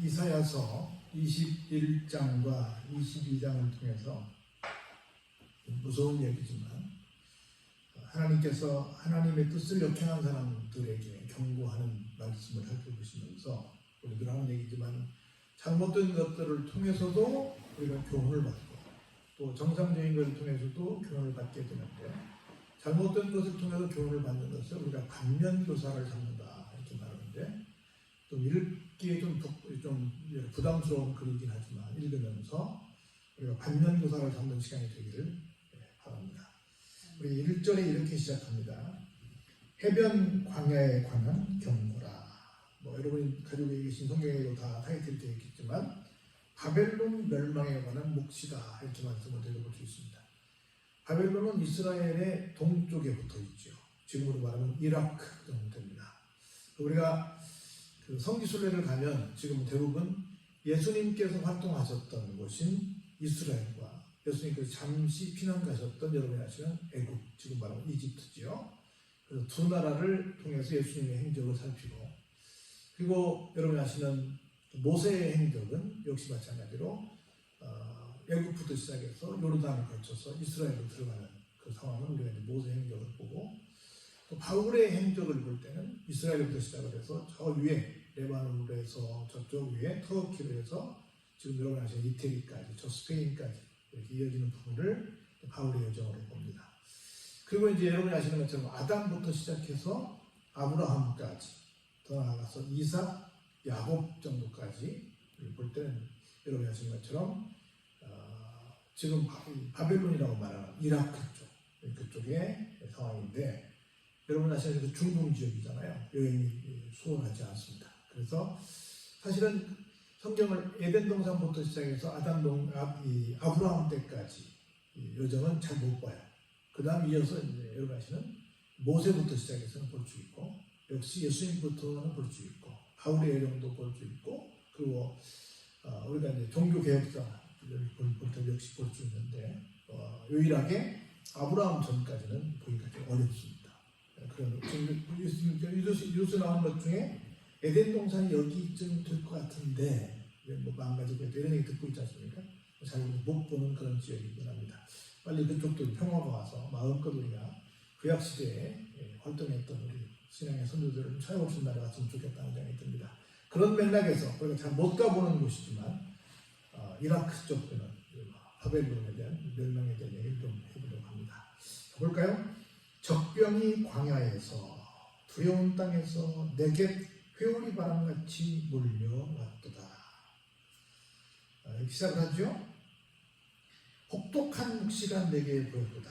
이사야서 21장과 22장을 통해서 무서운 얘기지만 하나님께서 하나님의 뜻을 역행한 사람들에게 경고하는 말씀을 살펴보시면서 우리들 하는 얘기지만 잘못된 것들을 통해서도 우리가 교훈을 받고 또 정상적인 것을 통해서도 교훈을 받게 되는데 잘못된 것을 통해서 교훈을 받는 것을 우리가 반면교사를 삼는다 이렇게 말하는데 좀 읽기에 좀 부담스러운 글이긴 하지만 읽으면서 우리가 반면교사를 삼는 시간이 되기를 바랍니다. 우리 1절에 이렇게 시작합니다. 해변 광야에 관한 경고라. 여러분이 가지고 계신 성경에도 다 타이틀이 되어 있겠지만 바벨론 멸망에 관한 묵시다 이렇게 말씀을 드려볼 수 있습니다. 바벨론은 이스라엘의 동쪽에 붙어 있죠. 지금으로 말하면 이라크 정도 됩니다. 우리가 그 성지순례를 가면 지금 대부분 예수님께서 활동하셨던 곳인 이스라엘과 예수님께서 잠시 피난 가셨던 여러분이 아시는 애굽, 지금 말하면 이집트지요. 그래서 두 나라를 통해서 예수님의 행적을 살피고 그리고 여러분이 아시는 모세의 행적은 역시 마찬가지로 애굽부터 시작해서 요르단을 거쳐서 이스라엘로 들어가는 그 상황은 우리가 이제 모세의 행적을 보고 또 바울의 행적을 볼 때는 이스라엘부터 시작을 해서 저 위에 레바논에서 저쪽 위에 터키로 해서 지금 여러분 아시는 이태리까지 저 스페인까지 이렇게 이어지는 부분을 바울의 여정으로 봅니다. 그리고 이제 여러분이 아시는 것처럼 아담부터 시작해서 아브라함까지 더 나아가서 이삭, 야곱 정도까지 볼 때는 여러분이 아시는 것처럼 지금 바벨론이라고 말하는 이라크 쪽 그쪽의 상황인데 여러분 아시는 그 중동 지역이잖아요. 여행이 수월하지 않습니다. 그래서 사실은 성경을 에덴 동산부터 시작해서 아브라함 때까지 여정은 잘 못 봐요. 그 다음 이어서 이제 여러분 아시는 모세부터 시작해서는 볼 수 있고 역시 예수님부터는 볼 수 있고 바울의 여정도 볼 수 있고 그리고 우리가 이제 종교 개혁사 볼 때 역시 볼 수 있는데 유일하게 아브라함 전까지는 보기가 좀 어렵습니다. 그런 이루스 나온 것 중에 에덴 동산이 여기쯤 될 것 같은데 망가지고 이런 얘기 듣고 있지 않습니까? 잘 못 보는 그런 지역이긴 합니다. 빨리 그쪽도 평화가 와서 마음껏 우리가 구약 시대에 활동했던 우리 신앙의 선조들을 찾아오신 날이 왔으면 좋겠다는 생각이 듭니다. 그런 맥락에서 우리가 잘 못 가보는 곳이지만 이라크 쪽에는 바벨론에 대한 멸망에 대한 얘기를 좀 해보려고 합니다. 볼까요? 적병이 광야에서 두려운 땅에서 내게 회오리 바람같이 몰려왔도다. 이렇게 시작을 하죠. 혹독한 묵시가 내게 보였도다.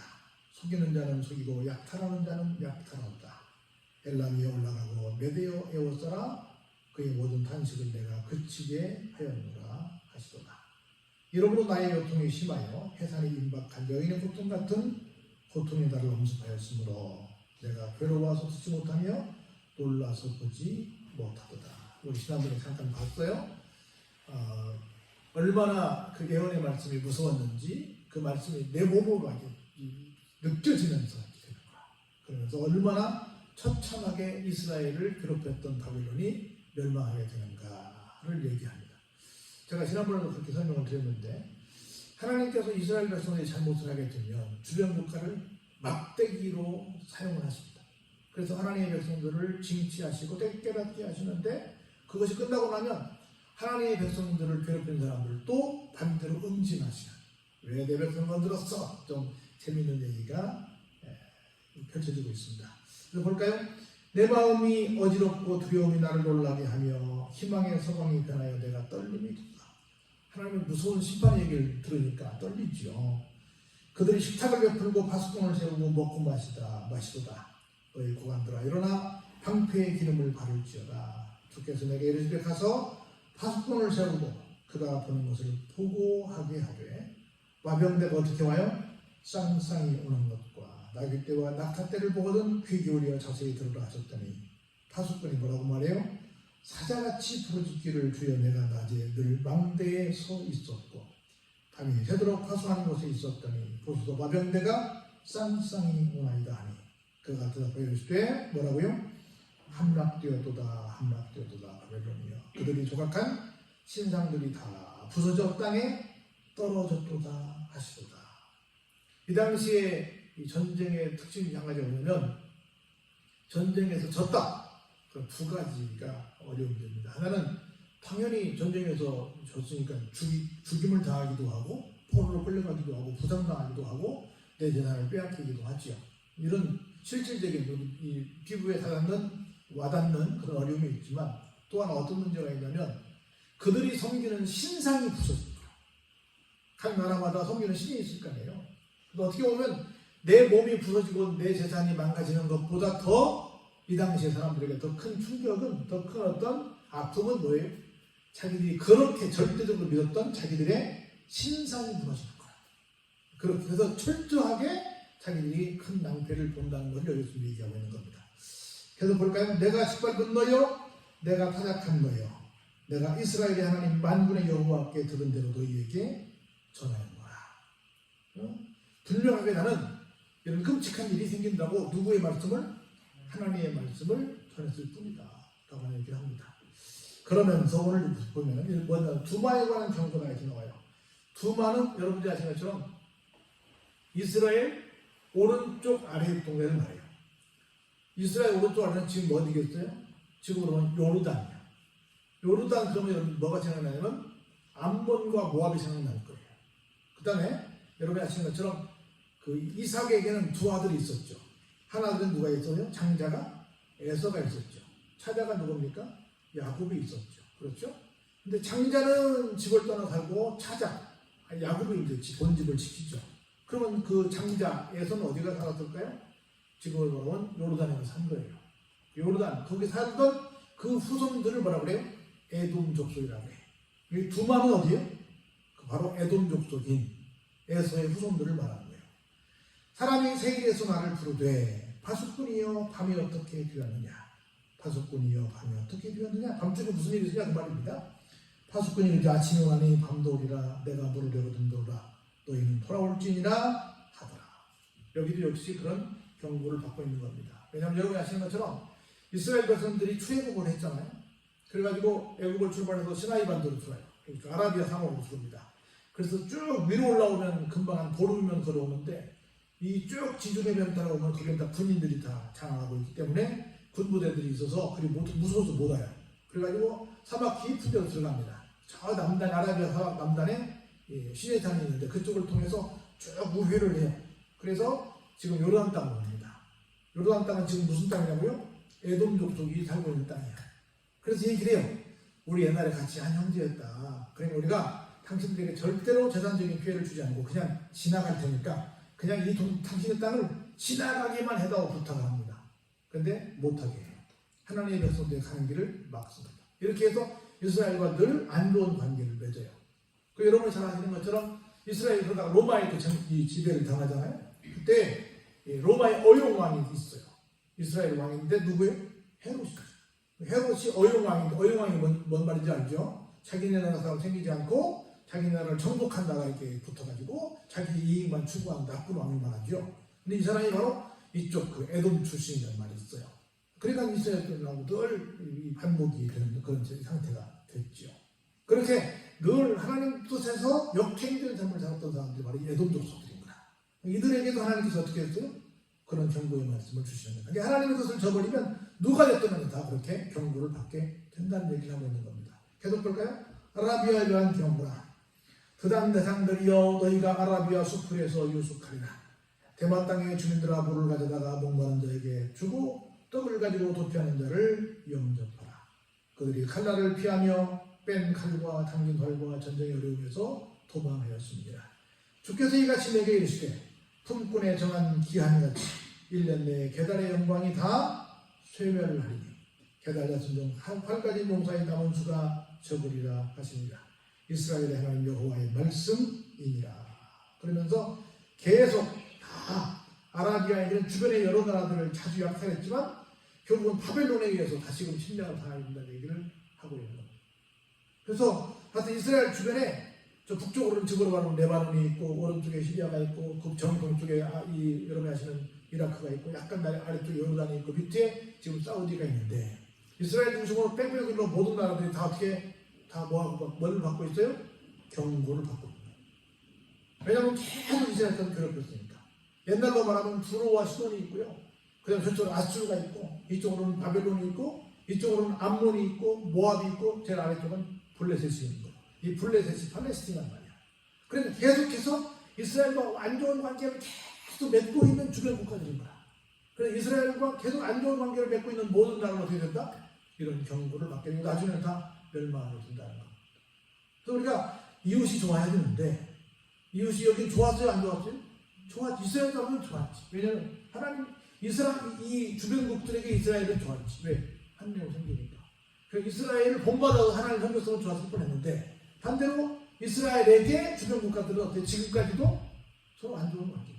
속이는 자는 속이고 약탈하는 자는 약탈한다. 엘람이 올라가고 메대어 에워싸라. 그의 모든 탄식을 내가 그치게 하였노라 하시도다. 이러므로 나의 고통이 심하여 해산이 임박한 여인의 고통 같은 고통의 달을 엄습하였으므로 내가 괴로워서 듣지 못하며 놀라서 보지 못하도다. 우리 지난번에 잠깐 봤어요. 얼마나 그 예언의 말씀이 무서웠는지 그 말씀이 내 몸으로 느껴지면서 되는 거야. 그러면서 얼마나 처참하게 이스라엘을 괴롭혔던 바벨론이 멸망하게 되는가를 얘기합니다. 제가 지난번에도 그렇게 설명을 드렸는데 하나님께서 이스라엘 백성들이 잘못을 하게 되면 주변 국가를 막대기로 사용을 하십니다. 그래서 하나님의 백성들을 징치하시고 깨닫게 하시는데 그것이 끝나고 나면 하나님의 백성들을 괴롭힌 사람들도 반대로 응징하시는 왜 내 백성을 건드렸어? 좀 재미있는 얘기가 펼쳐지고 있습니다. 그래서 볼까요? 내 마음이 어지럽고 두려움이 나를 놀라게 하며 희망의 서광이 변하여 내가 떨림이 든다. 하나님의 무서운 심판 얘기를 들으니까 떨리죠. 그들이 식탁을 베풀고 파수꾼을 세우고 먹고 마시도다. 너희 고관들아 일어나 방패의 기름을 바를지어다. 주께서 내게 이르시되 가서 파수꾼을 세우고 그가 보는 것을 보고하게 하되 와병대가 어떻게 와요? 쌍쌍이 오는 것과 나귀떼와 낙타떼를 보거든 귀 기울여 자세히 들으라 하셨더니 파수꾼이 뭐라고 말해요? 사자같이 부르짖기를 주여 내가 낮에 늘 망대에 서 있었고 밤이 새도록 파수하는 곳에 있었더니 보소서 와병대가 쌍쌍이 오나이다 하니 그가 대답하여 이르시되 뭐라고요? 함락되었도다 함락되었도다 바벨론이여 그들이 조각한 신상들이 다 부서져 땅에 떨어졌도다 하시도다. 이 당시에 이 전쟁의 특징이 한 가지가 뭐냐면 전쟁에서 졌다. 그 두 가지가 어려운 점입니다. 하나는 당연히 전쟁에서 졌으니까 죽임을 당하기도 하고 포로로 끌려가기도 하고 부상당하기도 하고 내 재산을 빼앗기기도 하지요. 이런 실질적인 이 피부에 와닿는 그런 어려움이 있지만 또한 어떤 문제가 있냐면 그들이 섬기는 신상이 부서집니다. 각 나라마다 섬기는 신이 있을 거 아니에요. 어떻게 보면 내 몸이 부서지고 내 재산이 망가지는 것보다 더 이 당시의 사람들에게 더 큰 충격은, 더 큰 어떤 아픔은 뭐예요? 자기들이 그렇게 절대적으로 믿었던 자기들의 신상이 무너지는 거야. 그렇게 해서 철저하게 자기들이 큰 낭패를 본다는 것을 여기서 얘기하고 있는 겁니다. 그래서 볼까요? 내가 짓밟은 너요, 내가 타작한 너요, 내가 이스라엘의 하나님 만군의 여호와께 들은 대로 너희에게 전하였노라. 분명하게 나는 이런 끔찍한 일이 생긴다고 누구의 말씀을? 하나님의 말씀을 전했을 뿐이다 라고 얘기를 합니다. 그러면서 오늘 보면 두마에 관한 경고가 이렇게 나와요. 두마는 여러분들이 아시는 것처럼 이스라엘 오른쪽 아래 동네를 말해요. 이스라엘 오른쪽 아래는 지금 어디겠어요? 지금으로는 요르단이에요. 요르단 그러면 뭐가 생각나냐면 암몬과 모압이 생각날 거예요. 그 다음에 여러분이 아시는 것처럼 그 이삭에게는 두 아들이 있었죠. 하나는 누가 있었어요? 장자가 에서가 있었죠. 차자가 누굽니까? 야곱이 있었죠. 그렇죠? 근데 장자는 집을 떠나 살고 차자, 야곱이 이제 본집을 지키죠. 그러면 그 장자 에서는 어디가 살았을까요? 지금을 보면 요르단에 산 거예요. 요르단, 거기 살던 그 후손들을 뭐라 그래요? 에돔 족속이라고 해요. 이 두마는 어디예요? 바로 에돔 족속인 에서의 후손들을 말하는 거예요. 사람이 세계에서 나를 부르되 파수꾼이여 밤이 어떻게 되었느냐. 파수꾼이여 밤이 어떻게 되었느냐. 밤중에 무슨 일이 있으냐 그 말입니다. 파수꾼이 이제 아침이 오나니 밤도 오리라. 내가 물으려고 든도라. 너희는 돌아올지니라 하더라. 여기도 역시 그런 경고를 받고 있는 겁니다. 왜냐하면 여러분이 아시는 것처럼 이스라엘 백성들이 출애굽을 했잖아요. 그래가지고 애굽을 출발해서 시나이 반도로 들어와요. 아라비아 상어로 들어옵니다. 그래서 쭉 위로 올라오면 금방 한 보름이면 걸어오는데 이 쭉 지중해변 따라오면 거기에 다 군인들이 다 장악하고 있기 때문에 군부대들이 있어서 그리 무서워서 못 와요. 그래가지고 사막 깊은 데로 들어갑니다. 저 남단 아라비아 사막 남단에 시내산이 있는데 그쪽을 통해서 쭉 우회를 해요. 그래서 지금 요르단 땅으로 갑니다. 요르단 땅은 지금 무슨 땅이냐고요? 에돔 족속이 살고 있는 땅이에요. 그래서 얘기를 해요. 우리 옛날에 같이 한 형제였다. 그러니까 우리가 당신들에게 절대로 재산적인 피해를 주지 않고 그냥 지나갈 테니까 그냥 당신의 땅을 지나가게만 해다오 부탁을 합니다. 근데 못하게 해요. 하나님의 백성들이 가는 길을 막습니다. 이렇게 해서 이스라엘과 늘 안 좋은 관계를 맺어요. 여러분이 잘 아시는 것처럼 이스라엘이 그러다가 로마에 이 지배를 당하잖아요. 그때 로마의 어용왕이 있어요. 이스라엘 왕인데 누구예요? 헤롯이죠. 헤롯이 어용왕인데 어용왕이 뭔 말인지 알죠? 자기네 나라 사람 생기지 않고 자기 나라를 정복한 나라 이렇게 붙어가지고 자기 이익만 추구하는 나쁜 왕이 말하죠. 근데 이 사람이 바로 이쪽 그 에돔 출신이라는 말이 있어요. 그러니까 이스라엘하고 늘 반복이 되는 그런 상태가 됐죠. 그렇게 늘 하나님 뜻에서 역행된 삶을 살았던 사람들이 바로 에돔 족속들입니다. 이들에게도 하나님께서 어떻게 했어요? 그런 경고의 말씀을 주시는 거예요. 하나님의 뜻을 저버리면 누가 됐든 다 그렇게 경고를 받게 된다는 얘기를 하고 있는 겁니다. 계속 볼까요? 아라비아에 대한 경고라. 그다음 대상들이여 너희가 아라비아 수풀에서 유숙하리라. 대마 땅의 주민들아 물을 가져다가 목마른 자에게 주고 떡을 가지고 도피하는 자를 영접하라. 그들이 칼날을 피하며 뺀 칼과 당긴 활과 전쟁의 어려움에서 도망하였습니다. 주께서 이같이 내게 이르시되 품꾼에 정한 기한같이 1년 내에 게달의 영광이 다 쇠멸을 하리니 게달 같은 종 한 가지 농사에 남은 수가 적으리라 하십니다. 이스라엘의 하나님 여호와의 말씀이니라. 그러면서 계속 다 아라비아에는 주변의 여러 나라들을 자주 약탈했지만 결국은 바벨론에 의해서 다시금 침략을 당하게 된다는 얘기를 하고 있는 겁니다. 그래서 하여튼 이스라엘 주변에 저 북쪽으로는 지구로 가는 레바논이 있고 오른쪽에 시리아가 있고 그 정동쪽에 여러분이 아시는 이라크가 있고 약간 아래쪽에 요르단이 있고 밑에 지금 사우디가 있는데 이스라엘 중심으로 뺑뺑이로 모든 나라들이 다 어떻게 다 뭘 받고 있어요? 경고를 받고 있는 거예요. 왜냐하면 계속 이스라엘 사람 괴롭혔으니까. 옛날로 말하면 두로와 시돈이 있고요. 그 다음에 저쪽으로 아수르가 있고, 이쪽으로는 바벨론이 있고, 이쪽으로는 암몬이 있고, 모압이 있고, 제일 아래쪽은 블레셋이 있는 거예요. 이 블레셋이 팔레스틴이란 말이야. 그러니까 계속해서 이스라엘과 안 좋은 관계를 계속 맺고 있는 주변 국가들인 거야. 그래서 이스라엘과 계속 안 좋은 관계를 맺고 있는 모든 나라가 어떻게 된다? 이런 경고를 받게 되고 나중에 다 멸망하게 된다는 거예요. 그래서 우리가 이웃이 좋아야 되는데, 이웃이 여기 좋았어요? 안 좋았어요? 좋았지. 이스라엘 가면 좋았지. 왜냐하면 하나님, 이 주변국들에게 이스라엘은 좋았지. 왜? 한명이 생기니까. 그 이스라엘을 본받아서 하나님 섬겼으면 좋았을 뻔했는데, 반대로 이스라엘에게 주변 국가들은 어때? 지금까지도 서로 안 좋은 관계죠.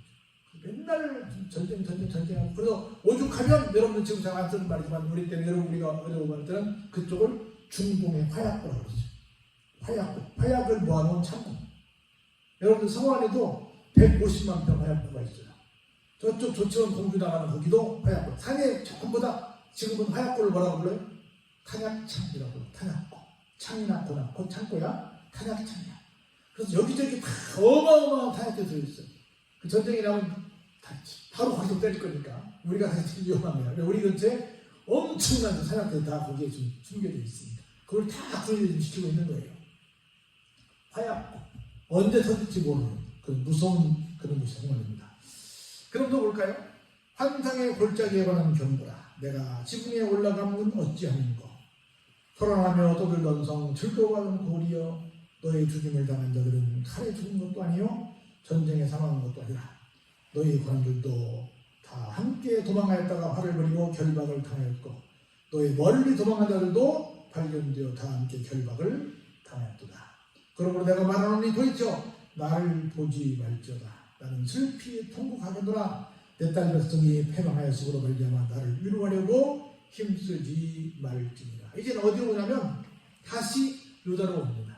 맨날 전쟁하고. 그래서 오죽하면 여러분들 지금 잘 안 쓰는 말이지만 우리 때는 우리가 어려운 때는 그쪽을 중동의 화약고라고 그러죠. 화약을 모아놓은 창고. 여러분들 성안에도 150만 평 화약고가 있어요. 저쪽 조치원 공주 나가는 거기도 화약고. 산에 전부 다 지금은 화약고를 뭐라고 불러요? 탄약창이라고 불러요. 탄약고. 창이나 고나 곧 창고야. 탄약창이야. 그래서 여기저기 다 어마어마한 탄약들이 들어있어요. 그 전쟁이 나면 바로 거기서 때릴 거니까 우리가 사실 위험합니다. 우리 근처에 엄청난 탄약들이 다 거기에 좀 숨겨져 있습니다. 그걸 다 구현시키고 있는 거예요. 화약고. 언제 터질지 모르는 그런 무서운 그런 것이 정말입니다. 그럼 또 볼까요? 환상의 골짜기에 관한 경고라. 내가 지붕에 올라가면 어찌하는고. 토론하며 떠들던 성 즐거워하는 고리여. 너의 죽임을 당한 자들은 칼에 죽은 것도 아니요 전쟁에 사망한 것도 아니라 너희 관들도 다 함께 도망하였다가 화를 벌이고 결박을 당하였고 너희 멀리 도망한 자들도 발견되어 다 함께 결박을 당하였도다. 그러므로 내가 말하노니 도이쳐 나를 보지 말지어다. 나는 슬피 통곡하겠노라. 내 딸 백성이 패망하였으므로 말미암아 나를 위로하려고 힘쓰지 말지니라. 이제는 어디로 오냐면 다시 유다로 옵니다.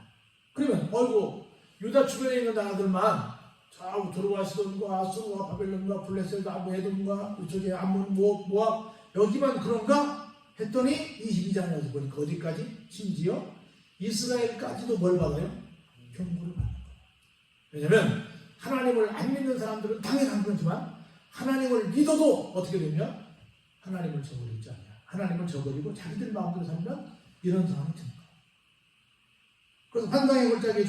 그러면 어이구 유다 주변에 있는 나라들만 좌우 두로와 시돈과 아수르와 바벨론과 블레셋 에돔과 이쪽에 암몬 모압 여기만 그런가 했더니 22장에서 보니까 어디까지? 심지어 이스라엘까지도 뭘 받아요? 경고를 받는 거예요. 왜냐하면 하나님을 안 믿는 사람들은 당연한 거지만 하나님을 믿어도 어떻게 되면 하나님을 저버리지 않냐. 하나님을 저버리고 자기들 마음대로 살면 이런 상황이 됩니다. 그래서 환상의 골짜기에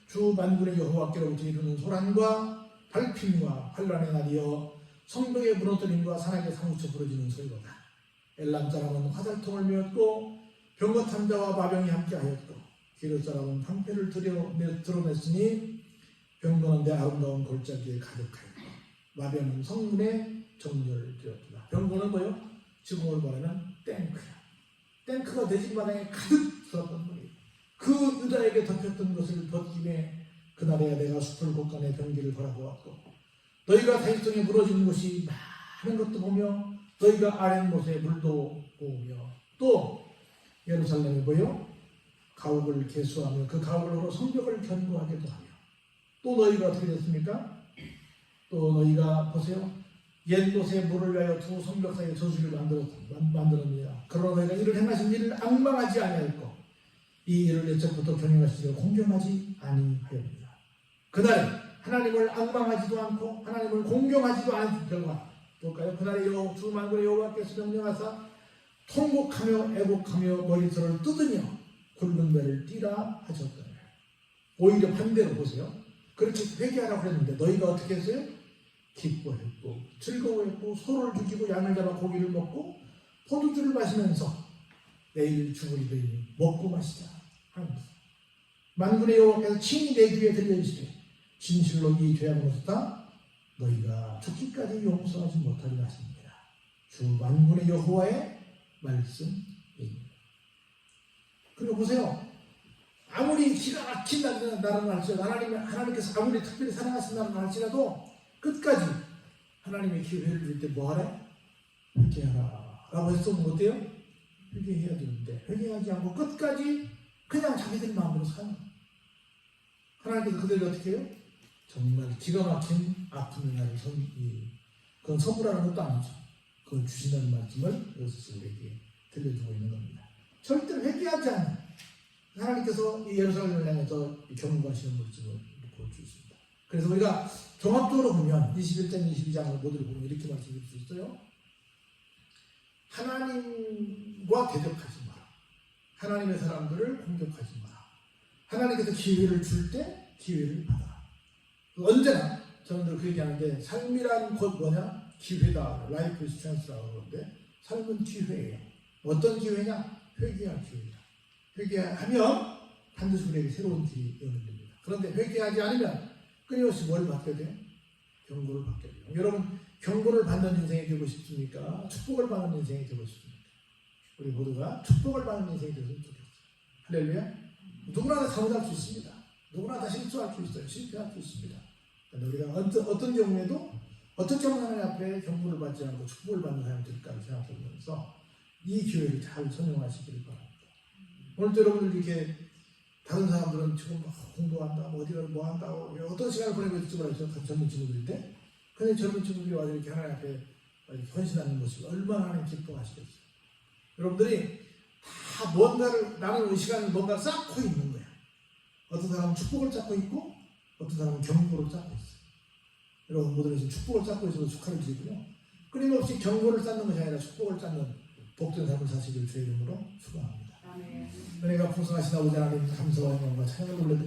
주 만군의 여호와께로부터 이르는 소란과 발핌과 환란의 날이여 성벽의 무너뜨림과 산악에 사무쳐 부러지는 소리로다. 엘람 사람은 화살통을 메었고 병거탄 자와 마병이 함께하였고 기르 사람은 방패를 드러냈으니 병거는 내 아름다운 골짜기에 가득하였고 마병은 성문에 정렬되었다. 병거는 뭐요? 지금으로 말하면 탱크야. 탱크가 내 집 마당에 가득 들었단 말이에요. 그 유다에게 덮였던 것을 벗김에 그날에야 내가 숲을 곳간에 병기를 바라보았고 너희가 다윗성에 무너지는 곳이 많은 것도 보며 너희가 아랫못에 물도 보며 또 예루살렘에 보여 가옥을 개수하며 그 가옥으로 성벽을 견고하게도 하며 또 너희가 어떻게 됐습니까? 또 너희가 보세요. 옛못에 물을 위하여 두 성벽 사이에 저수를 만들었느냐. 그러나 너희가 이를 행하신 일을 앙망하지 아니하였고 이 일을 예적부터 경영하시려 공경하지 아니하였느냐. 그날 하나님을 앙망하지도 않고 하나님을 공경하지도 않은 결과 볼까요? 그날에 주 만군의 여호와께서 명령하사 통곡하며 애곡하며 머리털을 뜯으며 굵은 배를 띠라 하셨더라. 오히려 반대로 보세요. 그렇게 회개하라고 했는데 너희가 어떻게 했어요? 기뻐했고 즐거워했고 소를 죽이고 양을 잡아 고기를 먹고 포도주를 마시면서 내일 죽으리 되니 먹고 마시자 하면서 만군의 여호와께서 친히 내 귀에 들려주시되 진실로 이 죄악으로다 너희가 죽기까지 용서하지 못하리라 하십니다. 주 만군의 여호와의 말씀입니다. 그리고 보세요. 아무리 기가 막힌 나라는 할지라도 하나님께서 아무리 특별히 사랑하신 나라는 할지라도 끝까지 하나님의 기회를 줄 때 뭐하라? 회개하라 라고 했으면 어때요? 회개해야 되는데 회개하지 않고 끝까지 그냥 자기들 마음으로 사는 하나님께서 그들을 어떻게 해요? 정말 기가 막힌 아픔의 날을 그건 선물하는 것도 아니죠. 그건 주신다는 말씀을 여기서 우리에게 들려주고 있는 겁니다. 절대로 회개하지 않는 하나님께서 이 예루살렘을 향해서 경고하시는 물증을 볼 수 있습니다. 그래서 우리가 종합적으로 보면 21장, 22장을 모두를 보면 이렇게 말씀드릴 수 있어요. 하나님과 대적하지 마라. 하나님의 사람들을 공격하지 마라. 하나님께서 기회를 줄 때 기회를 받아라. 언제나 저는 그 얘기하는데 삶이란 곧 뭐냐? 기회다. 라이프 is chance라고 그러는데 삶은 기회예요. 어떤 기회냐? 회개할 기회다. 회개하면 반드시 우리에게 새로운 길이 열립니다. 그런데 회개하지 않으면 끊임없이 뭘 받게 돼요? 경고를 받게 돼요. 여러분 경고를 받는 인생이 되고 싶습니까? 축복을 받는 인생이 되고 싶습니까? 우리 모두가 축복을 받는 인생이 되었으면 좋겠어요. 할렐루야. 누구나 다 잘못할 수 있습니다. 누구나 다 실수할 수 있어요. 실패할 수 있습니다. 그런데 우리가 어떤 경우에도 어떻게 하면 하나님 앞에 경고를 받지 않고 축복을 받는 사람이 될까를 생각해보면서 이 기회를 잘 선용하시길 바랍니다. 오늘도 여러분들 이렇게 다른 사람들은 지금 공부한다, 어디가 뭐 한다고 어떤 시간을 보내고 있을지 모르겠어요. 젊은 친구들일 때. 근데 젊은 친구들이 와서 이렇게 하나님 앞에 이렇게 헌신하는 모습이 얼마나 하나님 기뻐하시겠어요. 여러분들이 다 뭔가를 나는 이 시간을 뭔가 쌓고 있는 거야. 어떤 사람은 축복을 쌓고 있고 어떤 사람은 경고를 쌓고 있어요. 여러분 모두는 지금 축복을 쌓고 있어서 축하를 드리고요. 끊임없이 경고를 쌓는 것이 아니라 축복을 쌓는 복된 삶을 사시길 주의 이름으로 축원합니다. 은혜가 풍성하신 아버지 하나님 감사와 영광과 찬양을 올려드립니다.